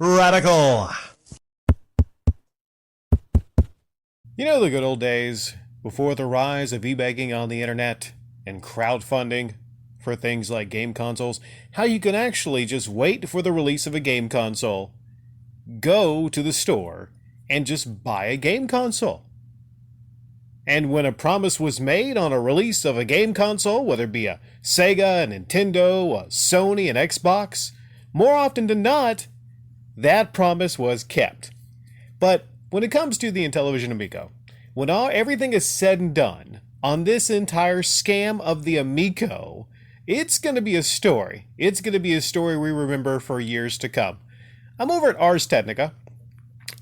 Radical. You know the good old days before the rise of e-begging on the internet and crowdfunding for things like game consoles? How you can actually just wait for the release of a game console, go to the store, and just buy a game console. And when a promise was made on a release of a game console, whether it be a Sega, a Nintendo, a Sony, an Xbox, more often than not, that promise was kept. But when it comes to the Intellivision Amico, when everything is said and done on this entire scam of the Amico, it's going to be a story. It's going to be a story we remember for years to come. I'm over at Ars Technica,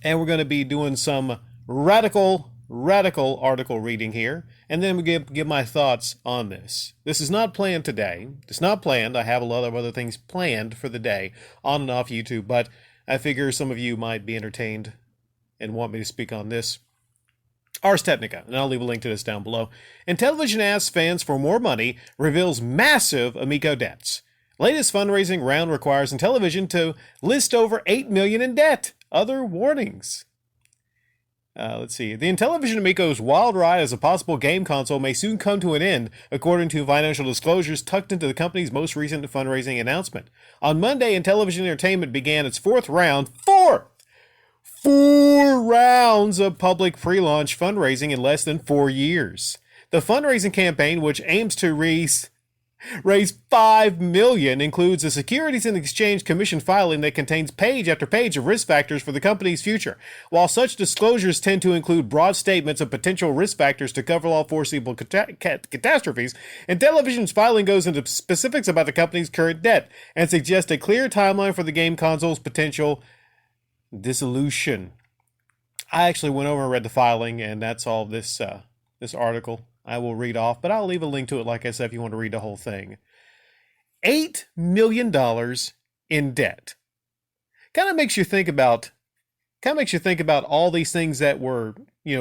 and we're going to be doing some radical article reading here, and then we give my thoughts on this. This is not planned today. It's not planned. I have a lot of other things planned for the day on and off YouTube, but I figure some of you might be entertained and want me to speak on this. Ars Technica, and I'll leave a link to this down below. Intellivision asks fans for more money, reveals massive Amico debts. Latest fundraising round requires Intellivision to list over $8 million in debt. Other warnings. Let's see. The Intellivision Amico's wild ride as a possible game console may soon come to an end, according to financial disclosures tucked into the company's most recent fundraising announcement. On Monday, Intellivision Entertainment began its four rounds of public pre-launch fundraising in less than 4 years. The fundraising campaign, which aims to raise $5 million, includes a Securities and Exchange Commission filing that contains page after page of risk factors for the company's future. While such disclosures tend to include broad statements of potential risk factors to cover all foreseeable catastrophes, Intellivision's filing goes into specifics about the company's current debt and suggests a clear timeline for the game console's potential dissolution. I actually went over and read the filing, and that's all this article I will read off, but I'll leave a link to it, like I said, if you want to read the whole thing. $8 million in debt. Kind of makes you think about all these things that were,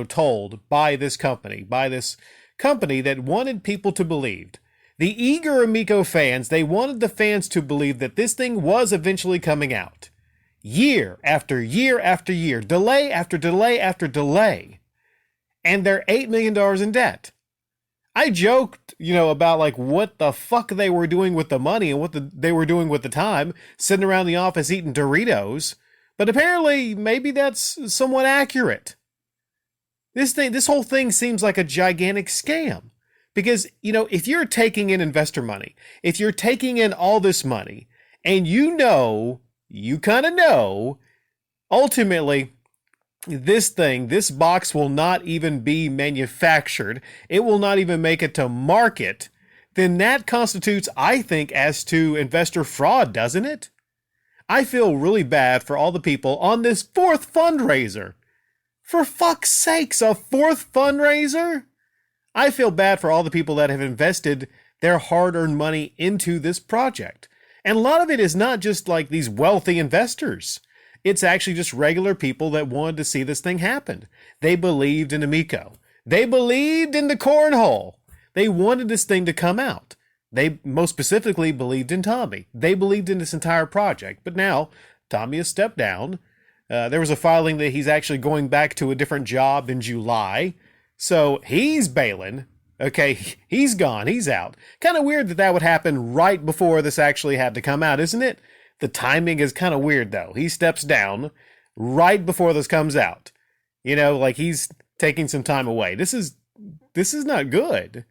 told by this company that wanted people to believe. The eager Amico fans, they wanted the fans to believe that this thing was eventually coming out. Year after year after year, delay after delay after delay. And they're $8 million in debt. I joked, about like what the fuck they were doing with the money and what they were doing with the time, sitting around the office eating Doritos. But apparently, maybe that's somewhat accurate. This whole thing seems like a gigantic scam. Because, if you're taking in investor money, if you're taking in all this money, and you kind of know, ultimately, this box will not even be manufactured. It will not even make it to market. Then that constitutes, I think, as to investor fraud, doesn't it? I feel really bad for all the people on this fourth fundraiser. For fuck's sakes, a fourth fundraiser? I feel bad for all the people that have invested their hard-earned money into this project. And a lot of it is not just like these wealthy investors. It's actually just regular people that wanted to see this thing happen. They believed in Amico. They believed in the cornhole. They wanted this thing to come out. They most specifically believed in Tommy. They believed in this entire project. But now, Tommy has stepped down. There was a filing that he's actually going back to a different job in July. So he's bailing. Okay, he's gone. He's out. Kind of weird that would happen right before this actually had to come out, isn't it? The timing is kind of weird, though. He steps down right before this comes out. Like he's taking some time away. This is not good.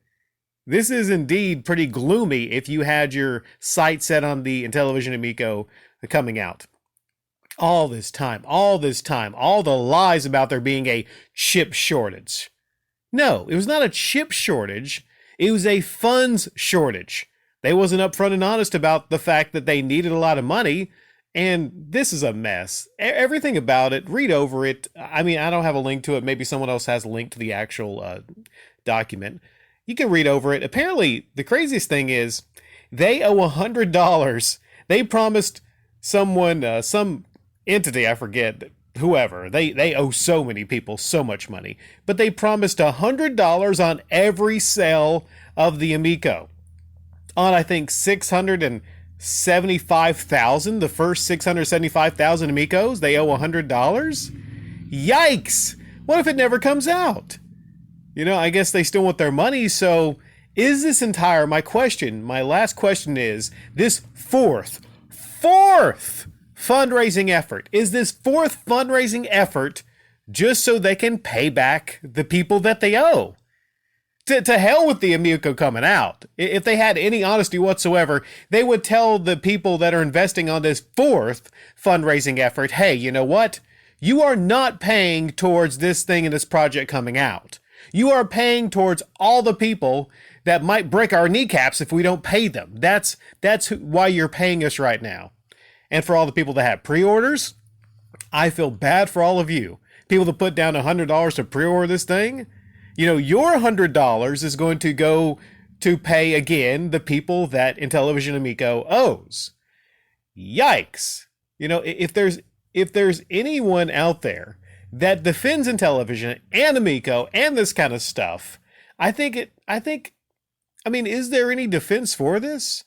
This is indeed pretty gloomy if you had your sight set on the Intellivision Amico coming out. All this time, all the lies about there being a chip shortage. No, it was not a chip shortage. It was a funds shortage. They wasn't upfront and honest about the fact that they needed a lot of money, and this is a mess. Everything about it, read over it. I mean, I don't have a link to it. Maybe someone else has a link to the actual document. You can read over it. Apparently, the craziest thing is they owe $100. They promised someone, some entity, I forget, whoever. They owe so many people so much money. But they promised $100 on every sale of the Amico. On, I think, 600 and $75,000, the first 675,000 Amicos, they owe $100? Yikes! What if it never comes out? I guess they still want their money, so is this entire, my last question is, this fourth fundraising effort, is this fourth fundraising effort just so they can pay back the people that they owe? To hell with the Amico coming out. If they had any honesty whatsoever, they would tell the people that are investing on this fourth fundraising effort, hey, you know what? You are not paying towards this thing and this project coming out. You are paying towards all the people that might break our kneecaps if we don't pay them. That's why you're paying us right now. And for all the people that have pre-orders, I feel bad for all of you. People that put down $100 to pre-order this thing, your $100 is going to go to pay again the people that Intellivision Amico owes. Yikes. If there's anyone out there that defends Intellivision and Amico and this kind of stuff, is there any defense for this?